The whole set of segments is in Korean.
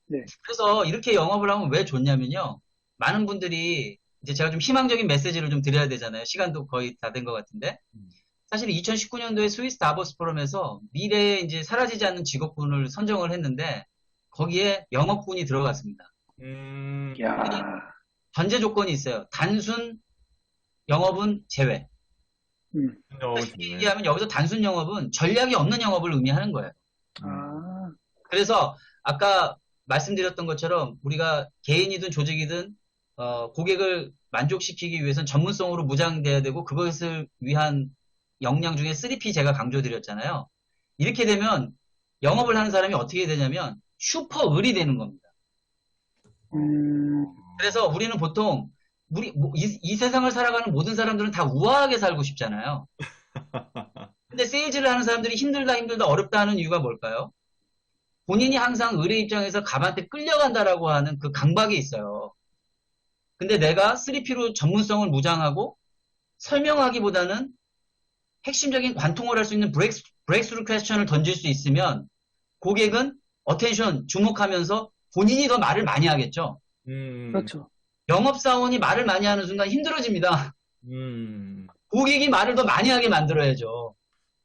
네. 그래서 이렇게 영업을 하면 왜 좋냐면요. 많은 분들이 이제 제가 좀 희망적인 메시지를 좀 드려야 되잖아요. 시간도 거의 다 된 것 같은데. 사실 2019년도에 스위스 다보스 포럼에서 미래에 이제 사라지지 않는 직업군을 선정을 했는데 거기에 영업군이 들어갔습니다. 야, 전제 조건이 있어요. 단순 영업은 제외. 영업은 쉽게 좋네. 얘기하면 여기서 단순 영업은 전략이 없는 영업을 의미하는 거예요. 아, 그래서 아까 말씀드렸던 것처럼 우리가 개인이든 조직이든 고객을 만족시키기 위해서는 전문성으로 무장돼야 되고 그것을 위한 역량 중에 3P 제가 강조드렸잖아요. 이렇게 되면 영업을 하는 사람이 어떻게 되냐면 슈퍼 을이 되는 겁니다. 음, 그래서 우리는 보통 이 세상을 살아가는 모든 사람들은 다 우아하게 살고 싶잖아요. 근데 세일즈를 하는 사람들이 힘들다 힘들다 어렵다 하는 이유가 뭘까요? 본인이 항상 을의 입장에서 갑한테 끌려간다라고 하는 그 강박이 있어요. 근데 내가 3P로 전문성을 무장하고 설명하기보다는 핵심적인 관통을 할 수 있는 브레이크스루 퀘스천을 던질 수 있으면 고객은 어텐션, 주목하면서 본인이 더 말을 많이 하겠죠. 그렇죠. 영업사원이 말을 많이 하는 순간 힘들어집니다. 고객이 말을 더 많이 하게 만들어야죠.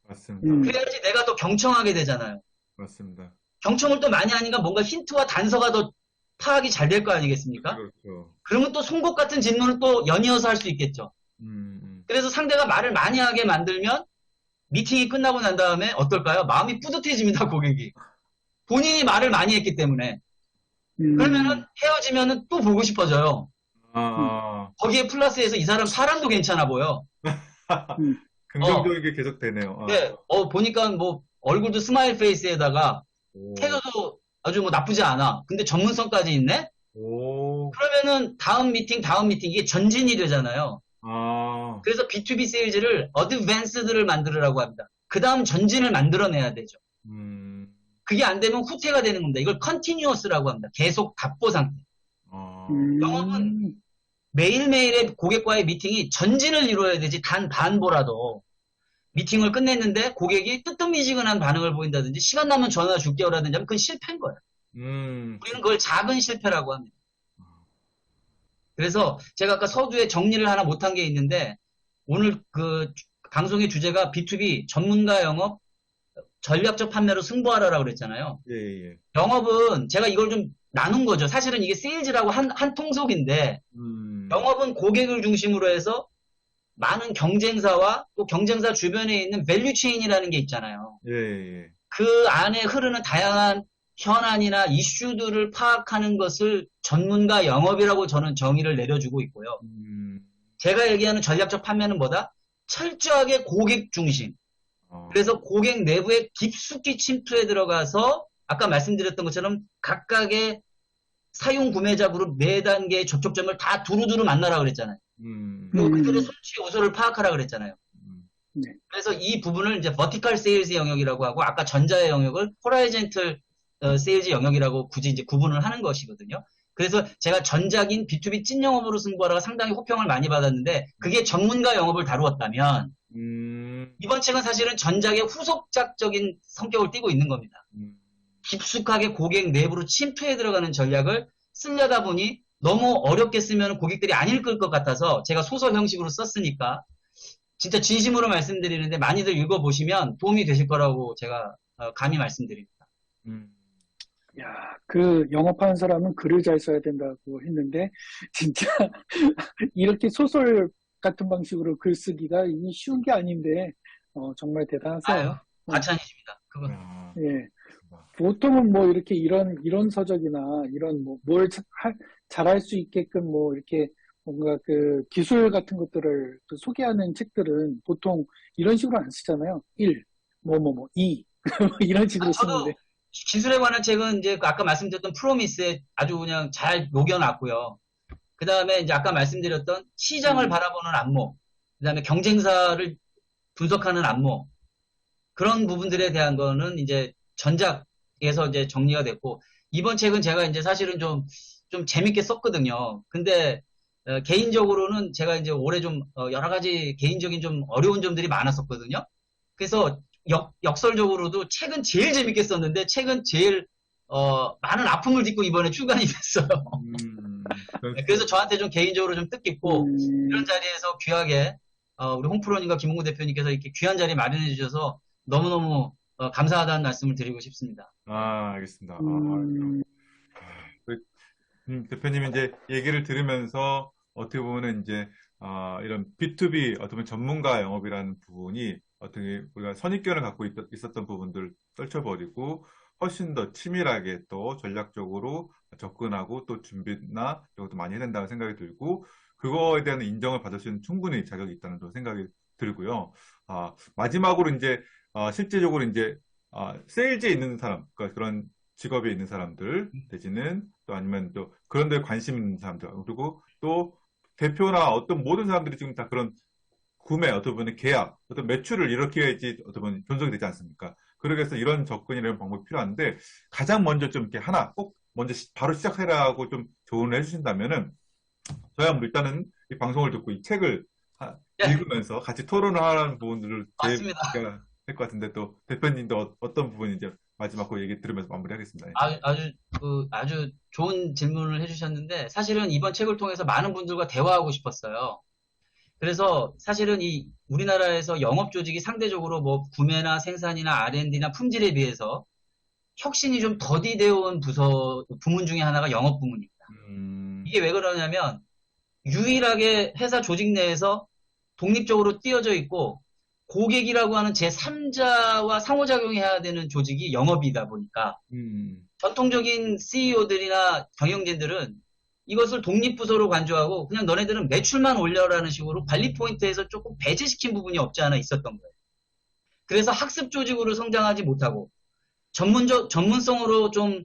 맞습니다. 그래야지 내가 더 경청하게 되잖아요. 맞습니다. 경청을 또 많이 하니까 뭔가 힌트와 단서가 더 파악이 잘 될 거 아니겠습니까? 그렇죠. 그러면 또 송곳 같은 질문을 또 연이어서 할 수 있겠죠. 그래서 상대가 말을 많이 하게 만들면 미팅이 끝나고 난 다음에 어떨까요? 마음이 뿌듯해집니다, 고객이. 본인이 말을 많이 했기 때문에. 그러면은 헤어지면은 또 보고 싶어져요. 거기에 플러스해서 이 사람 사람도 괜찮아 보여. 긍정적인 게 계속 되네요. 네, 보니까 뭐 얼굴도 스마일 페이스에다가 태도도 아주 뭐 나쁘지 않아. 근데 전문성까지 있네? 그러면은 다음 미팅 이게 전진이 되잖아요. 그래서 B2B 세일즈를 어드밴스드를 만들으라고 합니다. 그 다음 전진을 만들어내야 되죠. 그게 안 되면 후퇴가 되는 겁니다. 이걸 컨티뉴어스라고 합니다. 계속 답보 상태. 영업은 매일매일의 고객과의 미팅이 전진을 이루어야 되지 단 반보라도 미팅을 끝냈는데 고객이 뜨뜻미지근한 반응을 보인다든지 시간 나면 전화 줄게요라든지 하면 그건 실패인 거예요. 우리는 그걸 작은 실패라고 합니다. 그래서 제가 아까 서두에 정리를 하나 못한 게 있는데 오늘 그 방송의 주제가 B2B 전문가 영업 전략적 판매로 승부하라라고 그랬잖아요. 예. 영업은 제가 이걸 좀 나눈 거죠. 사실은 이게 세일즈라고 한 통속인데 영업은 고객을 중심으로 해서 많은 경쟁사와 또 경쟁사 주변에 있는 밸류 체인이라는 게 있잖아요. 예. 그 안에 흐르는 다양한 현안이나 이슈들을 파악하는 것을 전문가 영업이라고 저는 정의를 내려주고 있고요. 제가 얘기하는 전략적 판매는 뭐다? 철저하게 고객 중심. 그래서 고객 내부에 깊숙이 침투해 들어가서 아까 말씀드렸던 것처럼 각각의 사용 구매자 그룹 4단계의 접촉점을 다 두루두루 만나라 그랬잖아요. 그리고 그들의 수치 요소를 파악하라 그랬잖아요. 네. 그래서 이 부분을 이제 버티컬 세일즈 영역이라고 하고 아까 전자의 영역을 호라이젠틀 세일즈 영역이라고 굳이 이제 구분을 하는 것이거든요. 그래서 제가 전작인 B2B 찐 영업으로 승부하라가 상당히 호평을 많이 받았는데 그게 전문가 영업을 다루었다면 이번 책은 사실은 전작의 후속작적인 성격을 띠고 있는 겁니다. 깊숙하게 고객 내부로 침투해 들어가는 전략을 쓰려다 보니 너무 어렵게 쓰면 고객들이 안 읽을 것 같아서 제가 소설 형식으로 썼으니까 진짜 진심으로 말씀드리는데 많이들 읽어보시면 도움이 되실 거라고 제가 감히 말씀드립니다. 야, 그 영업하는 사람은 글을 잘 써야 된다고 했는데 진짜 이렇게 소설 같은 방식으로 글 쓰기가 이게 쉬운 게 아닌데 정말 대단하세요. 과찬이십니다. 그건. 예. 보통은 뭐 이렇게 이런 서적이나 이런 뭘 잘할 수 있게끔 뭐 이렇게 뭔가 그 기술 같은 것들을 또 소개하는 책들은 보통 이런 식으로 안 쓰잖아요. 1, 2 이런 식으로 쓰는데. 기술에 관한 책은 이제 아까 말씀드렸던 프로미스에 아주 그냥 잘 녹여놨고요. 그 다음에 이제 아까 말씀드렸던 시장을 바라보는 안목, 그 다음에 경쟁사를 분석하는 안목, 그런 부분들에 대한 거는 이제 전작에서 이제 정리가 됐고, 이번 책은 제가 이제 사실은 좀 재밌게 썼거든요. 근데, 개인적으로는 제가 이제 올해 좀, 여러 가지 개인적인 좀 어려운 점들이 많았었거든요. 그래서 역설적으로도 책은 제일 재밌게 썼는데 책은 제일 많은 아픔을 딛고 이번에 출간이 됐어요. 그래서 저한테 좀 개인적으로 좀 뜻깊고, 이런 자리에서 귀하게, 우리 홍프로님과 김홍구 대표님께서 이렇게 귀한 자리 마련해 주셔서 너무너무 감사하다는 말씀을 드리고 싶습니다. 알겠습니다. 대표님이 이제 얘기를 들으면서 어떻게 보면 이제 이런 B2B 어떻게 보면 전문가 영업이라는 부분이 어떻게 우리가 선입견을 갖고 있었던 부분들 떨쳐버리고 훨씬 더 치밀하게 또 전략적으로 접근하고 또 준비나 이것도 많이 해야 된다는 생각이 들고 그거에 대한 인정을 받을 수 있는 충분히 자격이 있다는 생각이 들고요. 마지막으로 이제 실제적으로 이제 세일즈에 있는 사람, 그러니까 그런 직업에 있는 사람들 내지는 또 아니면 또 그런 데 관심 있는 사람들 그리고 또 대표나 어떤 모든 사람들이 지금 다 그런 구매, 어떤 분은 계약, 어떤 매출을 이렇게 해야지 어떤 분은 존속이 되지 않습니까? 그러기 위해서 이런 접근이라는 방법이 필요한데 가장 먼저 좀 이렇게 하나 꼭 먼저 바로 시작해라고 좀 조언을 해주신다면은 저야 뭐 일단은 이 방송을 듣고 이 책을 읽으면서 같이 토론을 하는 부분들을 맞습니다. 제일 될 것 같은데 또 대표님도 어떤 부분인지 마지막 그 얘기 들으면서 마무리하겠습니다. 아주 좋은 질문을 해주셨는데 사실은 이번 책을 통해서 많은 분들과 대화하고 싶었어요. 그래서 사실은 이 우리나라에서 영업 조직이 상대적으로 뭐 구매나 생산이나 R&D나 품질에 비해서 혁신이 좀 더디되어 온 부문 중에 하나가 영업 부문입니다. 이게 왜 그러냐면 유일하게 회사 조직 내에서 독립적으로 띄어져 있고 고객이라고 하는 제3자와 상호작용해야 되는 조직이 영업이다 보니까 전통적인 CEO들이나 경영진들은 이것을 독립부서로 간주하고 그냥 너네들은 매출만 올려라는 식으로 관리 포인트에서 조금 배제시킨 부분이 없지 않아 있었던 거예요. 그래서 학습 조직으로 성장하지 못하고 전문성으로 좀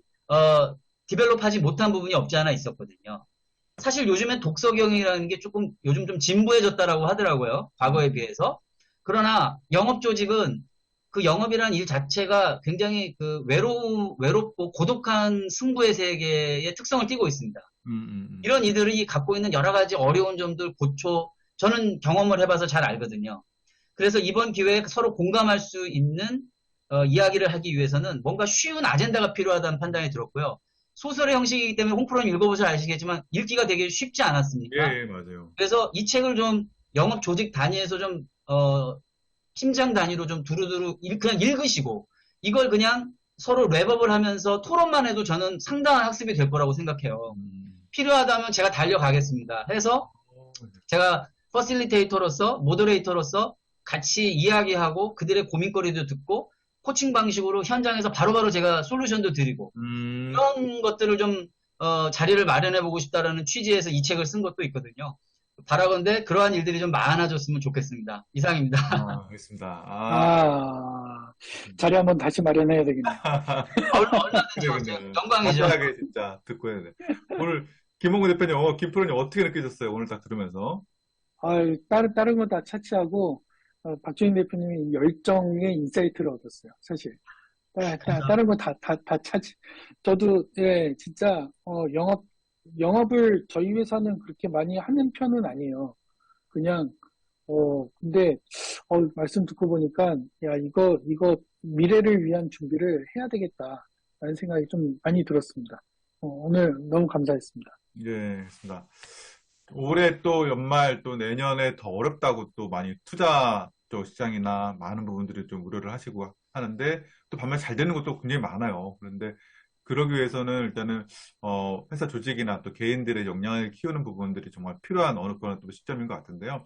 디벨롭하지 못한 부분이 없지 않아 있었거든요. 사실 요즘엔 독서 경영이라는 게 조금 요즘 좀 진보해졌다라고 하더라고요. 과거에 비해서. 그러나 영업 조직은 그 영업이라는 일 자체가 굉장히 그 외롭고 고독한 승부의 세계의 특성을 띠고 있습니다. 이런 이들이 갖고 있는 여러 가지 어려운 점들 저는 경험을 해봐서 잘 알거든요. 그래서 이번 기회에 서로 공감할 수 있는 이야기를 하기 위해서는 뭔가 쉬운 아젠다가 필요하다는 판단이 들었고요. 소설의 형식이기 때문에 홍프로님 읽어보셔서 아시겠지만 읽기가 되게 쉽지 않았습니까? 예, 맞아요. 그래서 이 책을 좀 영업 조직 단위에서 좀 팀장 단위로 좀 두루두루 그냥 읽으시고 이걸 그냥 서로 랩업을 하면서 토론만 해도 저는 상당한 학습이 될 거라고 생각해요. 필요하다면 제가 달려가겠습니다. 해서 제가 퍼실리테이터로서 모더레이터로서 같이 이야기하고 그들의 고민거리도 듣고 코칭 방식으로 현장에서 바로바로 제가 솔루션도 드리고 이런 것들을 좀 자리를 마련해보고 싶다라는 취지에서 이 책을 쓴 것도 있거든요. 바라건대 그러한 일들이 좀 많아졌으면 좋겠습니다. 이상입니다. 알겠습니다. 자리 한번 다시 마련해야 되겠네요. 얼마든지 영광이죠. 감사하게 진짜 듣고 해야 돼. 오늘 김홍구 대표님, 김프로님 어떻게 느끼셨어요? 오늘 딱 들으면서. 다른 건 다 차치하고 박주인 대표님이 열정의 인사이트를 얻었어요. 사실. 다른 건 다 차치. 저도 진짜 영업을 저희 회사는 그렇게 많이 하는 편은 아니에요. 그냥 근데 말씀 듣고 보니까 야 이거 미래를 위한 준비를 해야 되겠다라는 생각이 좀 많이 들었습니다. 오늘 너무 감사했습니다. 예, 알겠습니다. 올해 또 연말 또 내년에 더 어렵다고 또 많이 투자 쪽 시장이나 많은 부분들이 좀 우려를 하시고 하는데 또 반면 잘 되는 것도 굉장히 많아요. 그런데 그러기 위해서는 일단은 회사 조직이나 또 개인들의 역량을 키우는 부분들이 정말 필요한 어느 그런 또 시점인 것 같은데요.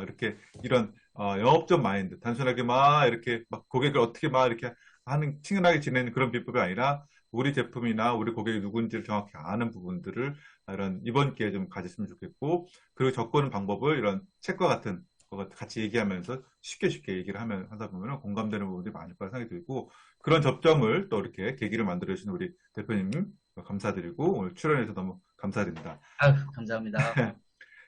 이렇게 이런 영업적 마인드, 단순하게 막 이렇게 막 고객을 어떻게 막 이렇게 하는 친근하게 지내는 그런 비법이 아니라 우리 제품이나 우리 고객이 누군지를 정확히 아는 부분들을 이번 기회에 좀 가졌으면 좋겠고 그리고 접근 방법을 이런 책과 같은 거 같이 얘기하면서 쉽게 얘기를 하다 보면 공감되는 부분들이 많을 거라 생각이 들고 그런 접점을 또 이렇게 계기를 만들어주신 우리 대표님 감사드리고 오늘 출연해서 너무 감사드립니다. 감사합니다.